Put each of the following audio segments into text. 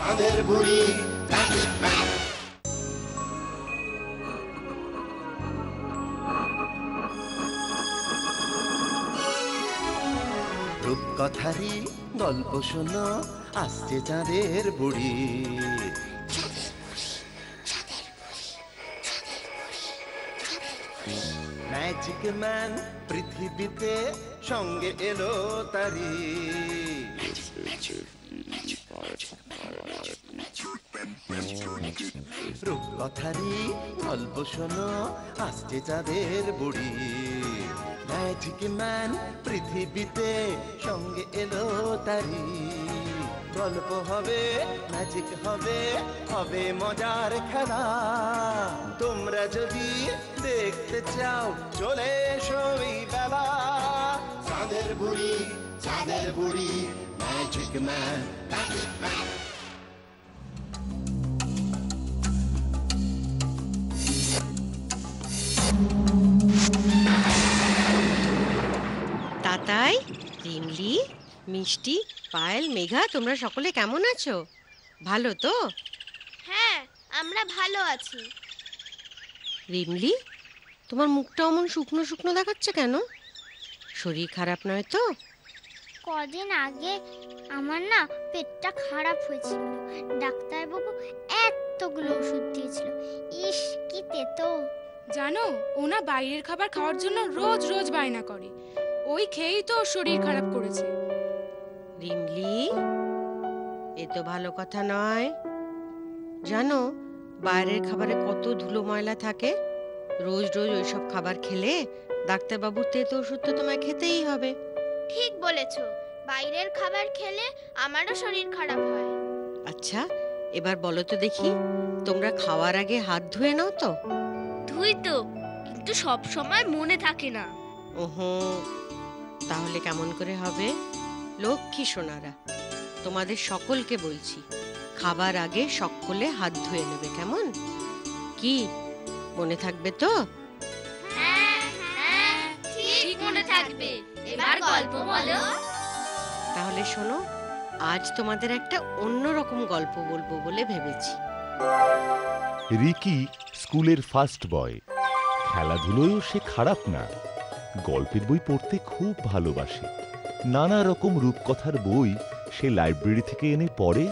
চাঁদের বুড়ি রূপকথারই গল্প শোনো, আসছে চাঁদের বুড়ি। ম্যাজিক ম্যান পৃথিবীতে সঙ্গে এলো তারি। রূপকথারই গল্প শোনো, আসছে চাঁদের বুড়ি। ম্যাজিক ম্যান পৃথিবীতে সঙ্গে এলো তারি। গল্প হবে, ম্যাজিক হবে, হবে মজার খেলা। তোমরা যদি দেখতে চাও চলে এসো এই বেলা। চাঁদের বুড়ি, চাঁদের বুড়ি, magic man, magic man. Tatai, Rimli, Mishti, Payel, Megha, তোমরা সকলে কেমন আছো? ভালো তো? হ্যাঁ, আমরা ভালো আছি। রিমলি, তোমার মুখটা অমন শুকনো শুকনো দেখাচ্ছে কেন? শরীর খারাপ নয় তো? কদিন আগে আমার না পেটটা খারাপ হয়েছিল, ডাক্তারবাবু এতগুলো ওষুধ দিয়েছিল। ইস, কি তেতো। জানো, ওনা বাইরের খাবার খাওয়ার জন্য রোজ রোজ বায়না করে। ওই খেয়েই তো ওর শরীর খারাপ করেছে। রিমলি, এ তো ভালো কথা নয়। জানো, বাইরের খাবারে কত ধুলো ময়লা থাকে। রোজ রোজ ওইসব খাবার খেলে ডাক্তারবাবুর তেতো ওষুধ তো তোমায় খেতেই হবে। ঠিক বলেছ, বাইরের খাবার খেলে আমারও শরীর খারাপ হয়। আচ্ছা, এবার বলো তো দেখি, তোমরা খাওয়ার আগে হাত ধুয়ে নাও তো? ধুই তো, কিন্তু সব সময় মনে থাকে না। ওহো, তাহলে কেমন করে হবে? লক্ষ্মী সোনারা, তোমাদের সকলকে বলছি, খাবার আগে সকলে হাত ধুয়ে নেবে, কেমন? কি মনে থাকবে তো? হ্যাঁ হ্যাঁ, ঠিক মনে থাকবে। এবার গল্প বলো। তাহলে শোনো, আজ তোমাদের একটা অন্যরকম গল্প বলবো বলে ভেবেছি। রিকি স্কুলের ফার্স্ট বয়। খেলাধুলোয়ও সে খারাপ না। গল্পের বই পড়তে খুব ভালোবাসে। নানা রকম রূপকথার বই সে লাইব্রেরি থেকে এনে পড়ে,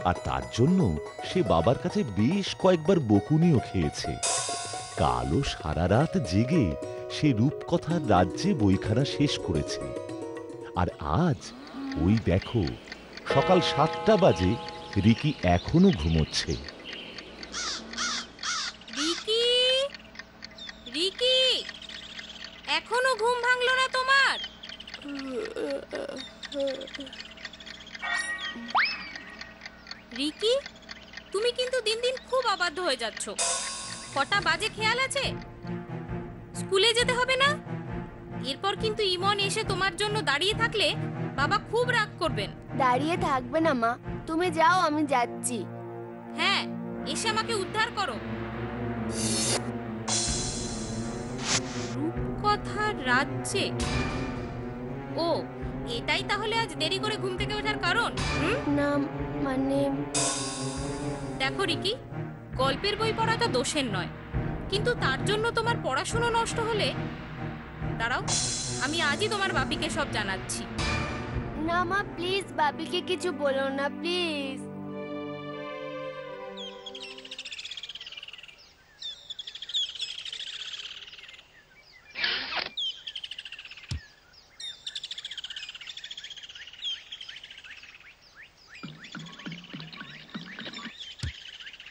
আর তার জন্য সে বাবার কাছে বেশ কয়েকবার বকুনিও খেয়েছে। কালও সারা রাত জেগে সে রূপকথার রাজ্যে বইখানা শেষ করেছে। আর আজ ওই দেখো, সকাল 7টা বাজে, রিকি এখনো ঘুমোচ্ছে। রিকি, রিকি, এখনো ঘুম ভাঙলো না তোমার? রিকি, তুমি কিন্তু দিন দিন খুব অবাধ্য হয়ে যাচ্ছ। কটা বাজে খেয়াল আছে? স্কুলে যেতে হবে না? এরপর কিন্তু ইমন এসে তোমার জন্য দাঁড়িয়ে থাকলে বাবা খুব রাগ করবেন। দাঁড়িয়ে থাকবে না মা, তুমি যাও, আমি যাচ্ছি। হ্যাঁ, এসে আমাকে উদ্ধার করো। রূপকথার রাজ্যে? ও, এটাই তাহলে আজ দেরি করে ঘুম থেকে ওঠার কারণ? না মানে, দেখো রিকি, গল্পের বই পড়া তো দোষের নয়, কিন্তু তার জন্য তোমার পড়াশোনা নষ্ট হলে? দাঁড়াও, আমি আজই তোমার বাপিকে সব জানাচ্ছি। না মা, প্লিজ বাবিকে কিছু বলো না, প্লিজ।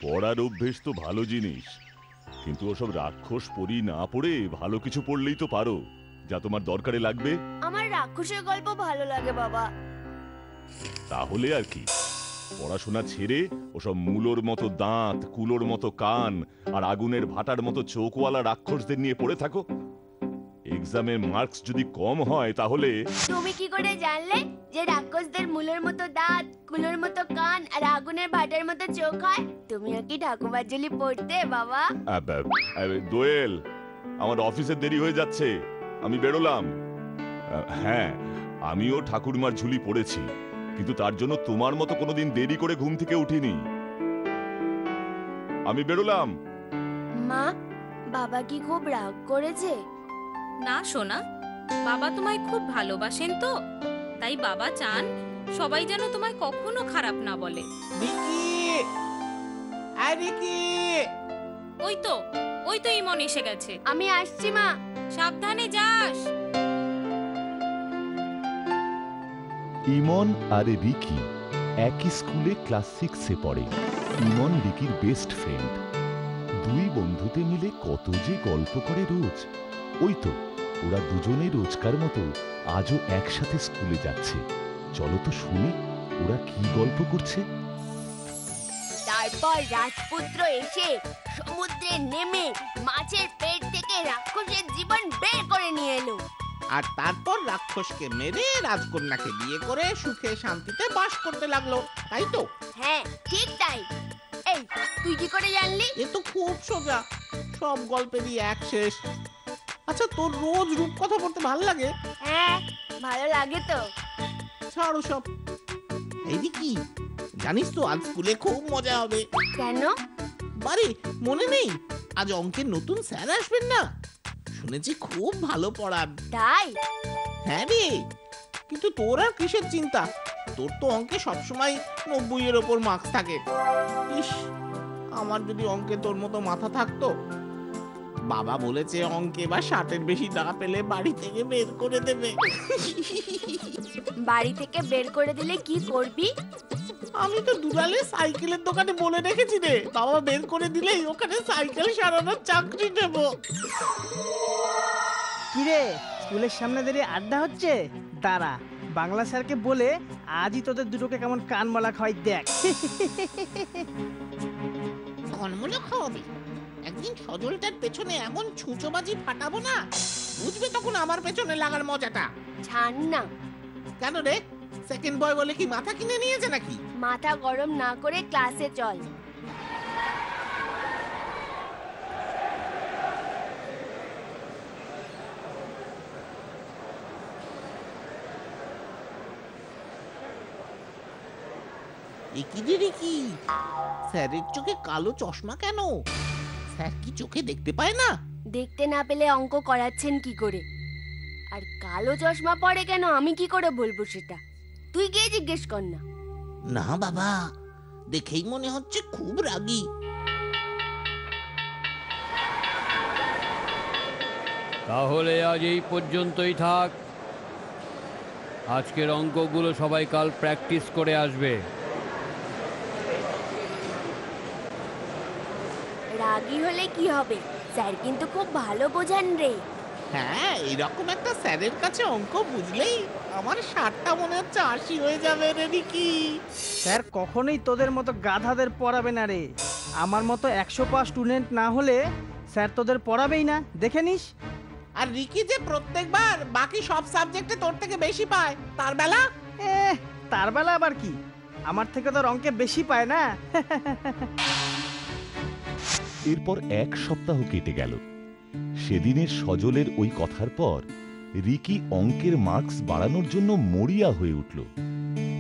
পড়ার অভ্যেস তো ভালো জিনিস, কিন্তু ওসব রাক্ষস পড়ি না পড়ে ভালো কিছু পড়লেই তো পারো, যা তোমার দরকারে লাগবে। আমার রাক্ষসের গল্প ভালো লাগে বাবা। তাহলে আর কি, পড়াশোনা ছেড়ে ওসব মূলোর মতো দাঁত, কুলোর মতো কান আর আগুনের ভাটার মতো চোখওয়ালা রাক্ষসদের নিয়ে পড়ে থাকো। এক্সামের মার্কস যদি কম হয় তাহলে। তুমি কি করে জানলে যে রাক্ষসদের মূলের মতো দাঁত, কুলোর মতো কান আর আগুনের ভাটার মতো চোখ হয়? তুমিও কি ঠাকুমাঝুলি পড়তে বাবা? দোয়েল, আমার অফিসে দেরি হয়ে যাচ্ছে, আমি বেরোলাম। হ্যাঁ, আমিও ঠাকুরমার ঝুলি পড়েছি, কিন্তু তার জন্য তোমার মতো কোনোদিন দেরি করে ঘুম থেকে উঠিনি। আমি বেরোলাম। মা, বাবা কি খুব রাগ করেছে? না সোনা, বাবা তোমায় খুব ভালোবাসেন তো, তাই বাবা চান সবাই যেন তোমায় কখনো খারাপ না বলে। ওই তো ইমন এসে গেছে। আমি আসছি মা। সাবধানে যাস। ইমন আর রিকি একই স্কুলে ক্লাস 6-এ পড়ে। ইমন রিকির বেস্ট ফ্রেন্ড। দুই বন্ধুতে মিলে কত যে গল্প করে রোজ। ওই তো ওরা দুজনে রোজকার মতো আজও একসাথে স্কুলে যাচ্ছে। চলো তো শুনি ওরা কি গল্প করছে। তারপর রাজপুত্র এসে সমুদ্রে নেমে মাছের পেট থেকে রাক্ষসের জীবন বের করে নিয়ে এলো। আর তারপর রাক্ষসকে মেরে রাজকন্যাকে বিয়ে করে সুখে শান্তিতে বাস করতে লাগলো, তাই তো? হ্যাঁ, ঠিক তাই। এই, তুই কি করে জানলি? এ তো খুব সোজা, সব গল্পেরই এক শেষ। আচ্ছা, তোর রোজ রূপকথা পড়তে ভালো লাগে? হ্যাঁ, ভালো লাগে তো। ছাড়ো সব। এই কি জানিস তো, আজ স্কুলে খুব মজা হবে। কেন? বারে মনে নেই আজ অঙ্কের নতুন স্যার আসবেন না? শুনেছি খুব ভালো পড়ান। তাই? হ্যাঁ রে, কিন্তু তোর আর কিসের চিন্তা? তোর তো অঙ্কে সবসময় 90-এর ওপর মার্কস থাকে। ইস, আমার যদি অঙ্কে তোর মতো মাথা থাকতো। বাবা বলেছে অঙ্কে বা 60-এর বেশি না পেলে বাড়ি থেকে বের করে দেবে। বাড়ি থেকে বের করে দিলে কি করবি? আমি তো দুলালে সাইকেলের দোকানে বলে রেখেছি রে, বাবা বের করে দিলেই ওখানে সাইকেল সারানোর চাকরি নেব। কিরে, স্কুলের সামনে দাঁড়িয়ে আড্ডা হচ্ছে? দাঁড়া, বাংলা স্যারকে বলে আজই তোদের দুটোকে কেমন কানমালা খাওয়াই দেখ। কানমালা খাওয়াবি? একদিন সজলটার পেছনে এমন ছুঁচোবাজি ফাটাবো না, বুঝবে তখন আমার পেছনে লাগার মজাটা। ছাড় না। কেন রে, সেকেন্ড বয় বলে কি মাথা কিনে নিয়েছে নাকি? মাথা গরম না করে ক্লাসে চল। কি স্যারের চোখে কালো চশমা কেন? স্যার কি চোখে দেখতে পায় না? দেখতে না পেলে অঙ্ক করাচ্ছেন কি করে? আর কালো চশমা পরে কেন আমি কি করে বলবো সেটা? তুই গিয়ে জিজ্ঞেস কর না। না বাবা, দেখেই মনে হচ্ছে খুব রাগী। তাহলে আজ এই পর্যন্তই থাক। আজকের অঙ্কগুলো সবাই কাল প্র্যাকটিস করে আসবে। রাগী হলে কি হবে? স্যার কিন্তু খুব ভালো বোঝান রে। হ্যাঁ, এরকম একটা স্যারের কাছে অঙ্ক বুঝলেই আমার 60টা মনে হচ্ছে 80 হয়ে যাবে রে রিকি। স্যার কখনোই তোদের মতো গাধাদের পড়াবে না রে। আমার মতো 100 পাস স্টুডেন্ট না হলে স্যার তোদের পড়াবেই না, দেখে নিস। আর রিকি যে প্রত্যেকবার বাকি সব সাবজেক্টে তোর থেকে বেশি পায়, তার বেলা? তার বেলা আবার কি? আমার থেকে তোর অঙ্কে বেশি পায় না। এরপর 1 সপ্তাহ কেটে গেল। সেদিনের সজলের ওই কথার পর রিকি অঙ্কের মার্কস বাড়ানোর জন্য মরিয়া হয়ে উঠল।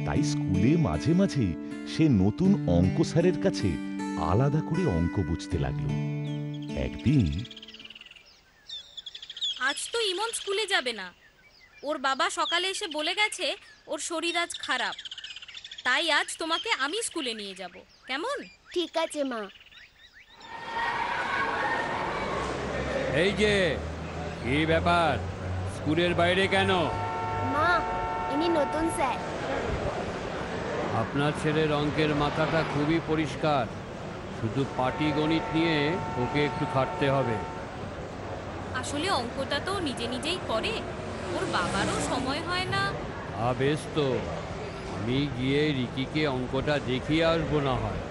তাই স্কুলে মাঝে মাঝে সে নতুন অঙ্ক স্যারের কাছে আলাদা করে অঙ্ক বুঝতে লাগলো। একদিন, আজ তো ইমন স্কুলে যাবে না। ওর বাবা সকালে এসে বলে গেছে ওর শরীর আজ খারাপ, তাই আজ তোমাকে আমি স্কুলে নিয়ে যাব, কেমন? ঠিক আছে মা। এই যে, কি ব্যাপার, স্কুলের বাইরে কেন? মা, ইনি নতুন স্যার। আপনার ছেলের অঙ্কের মাথাটা খুবই পরিষ্কার, শুধু পাটিগণিত নিয়ে ওকে একটু খাটতে হবে। আসলে অঙ্কটা তো নিজে নিজেই করে, ওর বাবারও সময় হয় না। বেশ তো, আমি গিয়ে রিকিকে অঙ্কটা দেখিয়ে আসবো না হয়,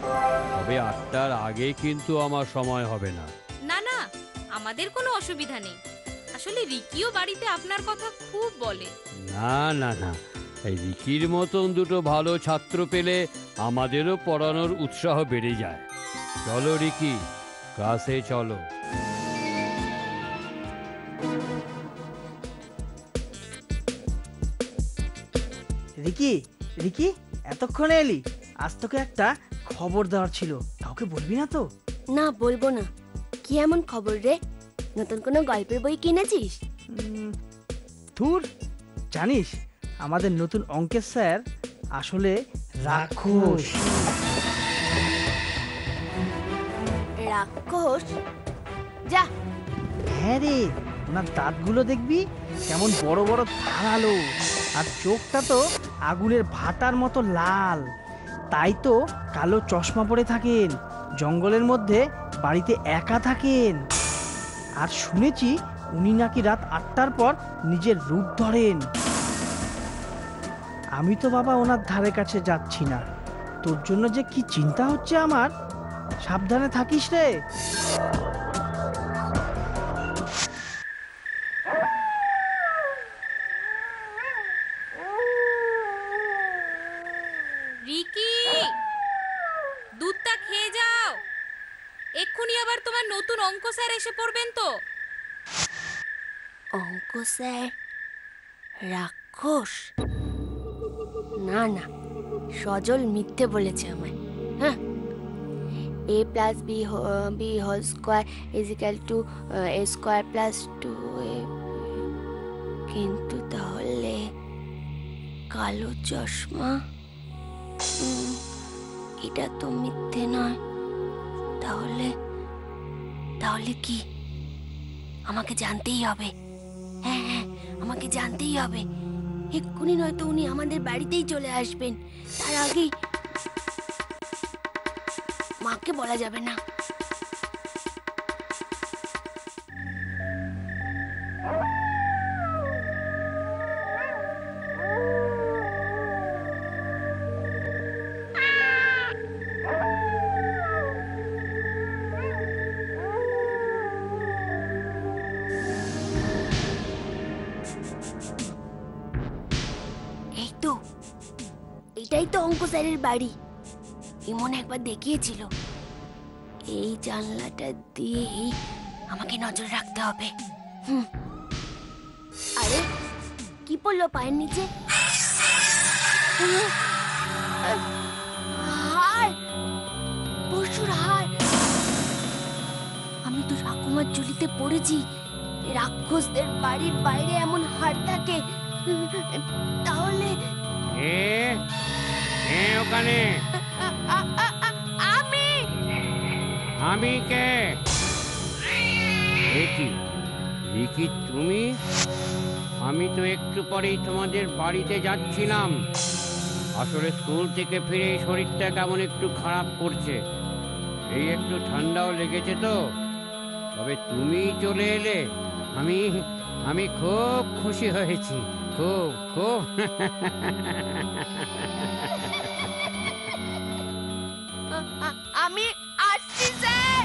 তবে 8টার আগে কিন্তু আমার সময় হবে না। না না, আমাদের কোনো অসুবিধা নেই। আসলে রিকিও বাড়িতে আপনার কথা খুব বলে। না না না, এই রিকির মতন দুটো ভালো ছাত্র পেলে আমাদেরও পড়ানোর উৎসাহ বেড়ে যায়। চলো রিকি, ক্লাসে চলো। রিকি, রিকি, এতক্ষণে এলি? আজ তোকে একটা খবর দেওয়ার ছিল, কাউকে বলবি না তো? না, বলবো না। কি এমন খবর রে? নতুন কোনো গল্পের বই কিনেছিস? ধুর, জানিস আমাদের নতুন অঙ্কের স্যার আসলে রাক্ষস। রাক্ষস? যা। হ্যাঁ রে, ওনার দাঁতগুলো দেখবি কেমন বড় বড় ধারালো, আর চোখটা তো আগুনের ভাটার মতো লাল। তাই তো কালো চশমা পরে থাকেন, জঙ্গলের মধ্যে বাড়িতে একা থাকেন। আর শুনেছি উনি নাকি রাত 8টার পর নিজের রূপ ধরেন। আমি তো বাবা ওনার ধারে কাছে যাচ্ছি না। তোর জন্য যে কি চিন্তা হচ্ছে আমার। সাবধানে থাকিস রে। রিকি, দুধটা খেয়ে যাও। এক্ষুনি আবার তোমার নতুন অঙ্ক স্যার এসে পড়বেন তো। অঙ্ক স্যার রাক্ষস? না না, সজল মিথ্যে বলেছে আমায়। হ্যাঁ, a plus b whole square is equal to a square plus 2a। কিন্তু তাহলে কালো চশমা, এটা তো মিথ্যে নয়। তাহলে তাহলে কি? আমাকে জানতেই হবে। হ্যাঁ হ্যাঁ, আমাকে জানতেই হবে। এক্ষুনি নয়তো উনি আমাদের বাড়িতেই চলে আসবেন। তার আগেই মাকে বলা যাবে না। এই তো, এটাই তো অঙ্ক স্যারের বাড়ি। ইমন একবার দেখিয়েছিল। এই জানলাটা দিয়েই আমাকে নজর রাখতে হবে। আরে কি পড়লো পায়ের নিচে? হাড়, পশুর হাড়। আমি তো ঠাকুমার ঝুলিতে পড়েছি। রাক্ষসদের বাড়ির বাইরে এমন হাড় থাকে। তাহলে ওখানে আমি কে? রিকি, তুমি? আমি তো একটু পরেই তোমাদের বাড়িতে যাচ্ছিলাম। আসলে স্কুল থেকে ফিরে শরীরটা কেমন একটু খারাপ করছে। এই একটু ঠান্ডাও লেগেছে তো। তবে তুমি চলে এলে আমি খুব খুশি হয়েছি, খুব খুব। আমি আসছি স্যার।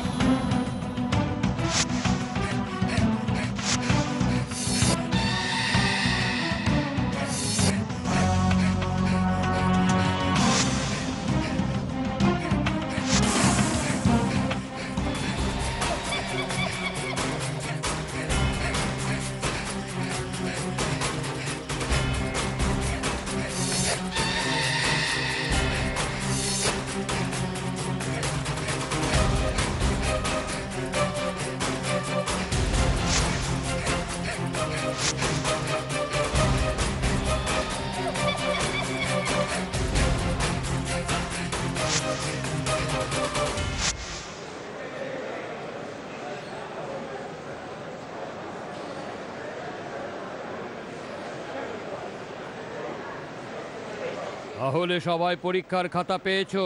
তাহলে সবাই পরীক্ষার খাতা পেয়েছো?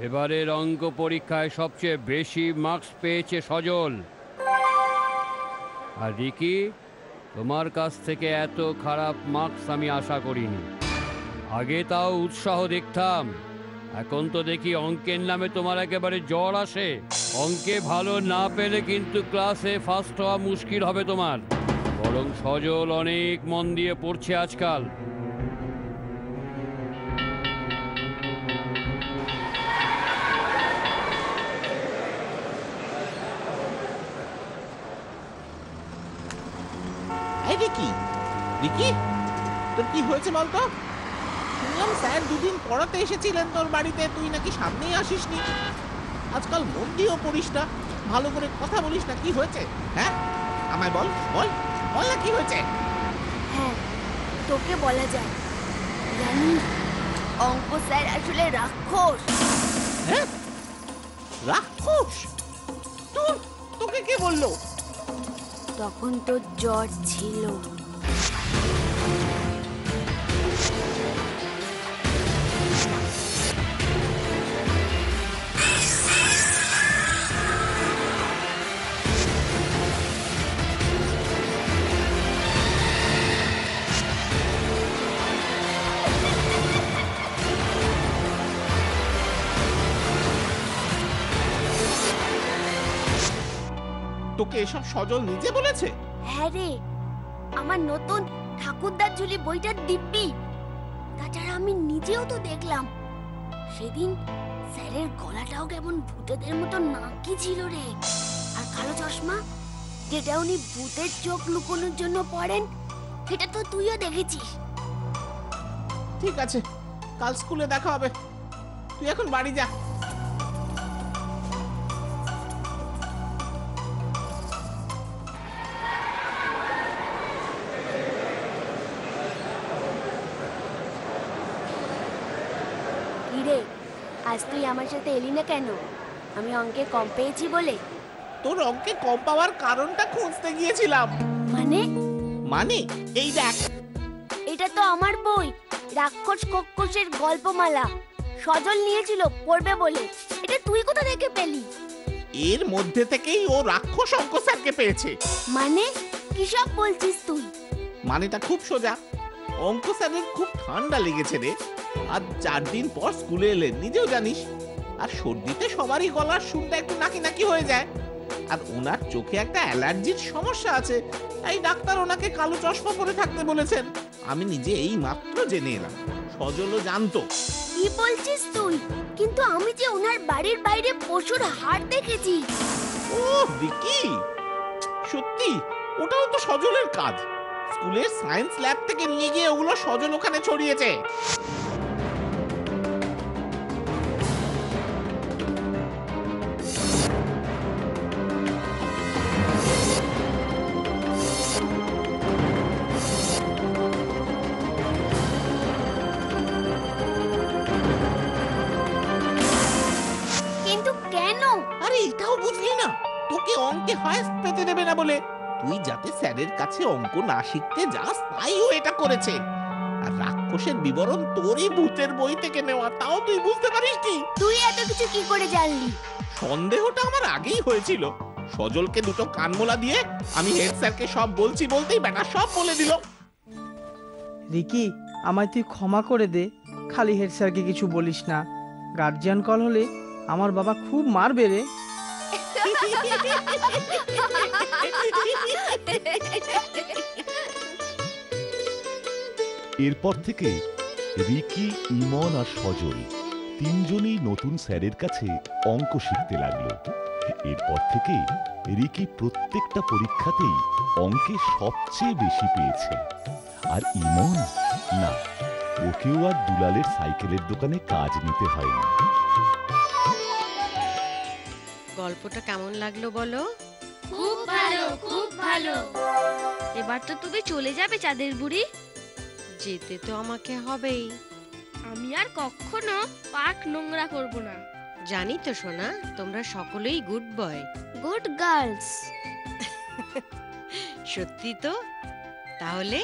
এবারের অঙ্ক পরীক্ষায় সবচেয়ে বেশি মার্কস পেয়েছে সজল। আর রিকি, তোমার কাছ থেকে এত খারাপ মার্কস আমি আশা করিনি। আগে তাও উৎসাহ দেখতাম, এখন তো দেখি অঙ্কের নামে তোমার একেবারে জ্বর আসে। অঙ্কে ভালো না পেলে কিন্তু ক্লাসে ফার্স্ট হওয়া মুশকিল হবে তোমার। বরং সজল অনেক মন দিয়ে পড়ছে আজকাল। রিকি, রিকি, তোর কি হয়েছে বলতো? শুনলাম স্যার দুদিন পড়াতে এসেছিলেন তোর বাড়িতে, তুই নাকি সামনেই আসিসনি। আজকাল মন দিয়েও পড়িস না, ভালো করে কথা বলিস না, কি হয়েছে? হ্যাঁ আমায় বল বল বল না কি হয়েছে। হ্যাঁ, তোকে বলা যায়, জানিস অঙ্ক স্যার আসলে রাক্ষস। হ্যাঁ রাক্ষস? তোকে কে বললো? তখন তো জ্বর ছিল। তোকে এসব সজল নিজে বলেছে? হ্যাঁ রে, আমার নতুন ঠাকুরদার ঝুলি বইটার দিব্যি। তাছাড়া আমি নিজেও তো দেখলাম সেদিন স্যারের গলাটাও কেমন ভূতেদের মতো নাকি ছিল রে। আর কালো চশমা, যেটা উনি ভূতের চোখ লুকোনোর জন্য পরেন, সেটা তো তুইও দেখেছিস। ঠিক আছে, কাল স্কুলে দেখা হবে, তুই এখন বাড়ি যা। কিরে, আজ তুই আমার সাথে এলি না কেন? আমি অঙ্কে কম পেয়েছি বলে? তোর অঙ্কে কম পাওয়ার কারণটা খুঁজতে গিয়েছিলাম। মানে এই দেখ, এটা তো আমার বই, রাক্ষস কক্ষসের গল্পমালা। সজল নিয়েছিল পড়বে বলে। এটা তুই কোথা থেকে পেলি? এর মধ্যে থেকেই ও রাক্ষস অঙ্ক স্যারকে পেয়েছে। মানে কি সব বলছিস তুই? মানেটা খুব সোজা, অঙ্ক স্যারের খুব ঠান্ডা লেগেছে রে। আর 4 দিন পর স্কুলে এলেন, নিজেও জানিস। আর সর্দিতে সবারই গলার সুরটা একটু নাকি নাকি হয়ে যায়। আর ওনার চোখে একটা অ্যালার্জির সমস্যা আছে, তাই ডাক্তার ওনাকে কালো চশমা পরে থাকতে বলেছেন। আমি নিজে এই মাত্র জেনে এলাম, সজলও জানতো। কি বলছিস তুই? কিন্তু আমি যে ওনার বাড়ির বাইরে পশুর হাট দেখেছি। ও ভিকি, সত্যি ওটাও তো সজলের কাজ। স্কুলের সায়েন্স ল্যাব থেকে নিয়ে গিয়ে ওগুলো সজল ওখানে ছড়িয়েছে। কিন্তু কেন? আরে এটাও বুঝলি না? তোকে অঙ্কে হায়েস্ট পেতে দেবে না বলে। তুই যাতে স্যারের কাছে অঙ্ক না শিখতে যাস, তাই ও এটা করেছে। আর রাক্ষসের বিবরণ তোরই ভূতের বই থেকে নেওয়া, তাও তুই বুঝতে পারিস কি? তুই এত কিছু কি করে জানলি? সন্দেহটা আমার আগেই হয়েছিল। সজলকে দুটো কানমোলা দিয়ে আমি হেড স্যারকে সব বলছি বলতেই বেটা সব বলে দিল। রিকি, আমায় তুই ক্ষমা করে দে। খালি হেড স্যারকে কিছু বলিস না, গার্জিয়ান কল হলে আমার বাবা খুব মারবে রে। এরপর থেকে রিকি, ইমন আর সজল তিনজনেই নতুন স্যারের কাছে অঙ্ক শিখতে লাগলো। এরপর থেকে রিকি প্রত্যেকটা পরীক্ষাতেই অঙ্কে সবচেয়ে বেশি পেয়েছে। আর ইমন, না, ওকেও আর দুলালের সাইকেলের দোকানে কাজ নিতে হয়নি। গল্পটা কেমন লাগলো বলো? খুব ভালো, খুব ভালো। এবার তো তুমি চলে যাবে চাঁদের বুড়ি। যেতে তো আমাকে হবেই। আমি আর কখনো পার্ক নোংরা করব না। জানি তো সোনা, তোমরা সকলেই গুড বয়। Good girls. সত্যি তো? তাহলে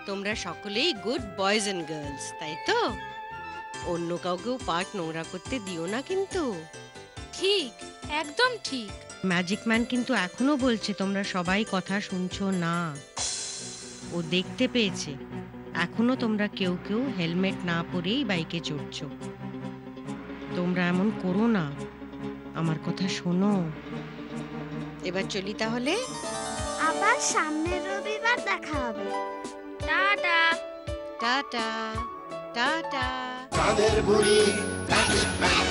তোমরা সকলেই গুড বয়েজ এন্ড গার্লস, তাই তো? অন্য কাউকেও পার্ক নোংরা করতে দিও না কিন্তু। ঠিক, একদম ঠিক। ম্যাজিক ম্যান কিন্তু এখনো বলছে তোমরা সবাই কথা শুনছো না। ও দেখতে পেয়েছে এখনো তোমরা কেউ কেউ হেলমেট না পরেই বাইকে চড়ছো। তোমরা এমন করো না, আমার কথা শোনো। এবার চলি তাহলে। আবার সামনের রবিবার দেখা হবে। Tata tata tata. চাঁদের বুড়ি ম্যাজিক ম্যান।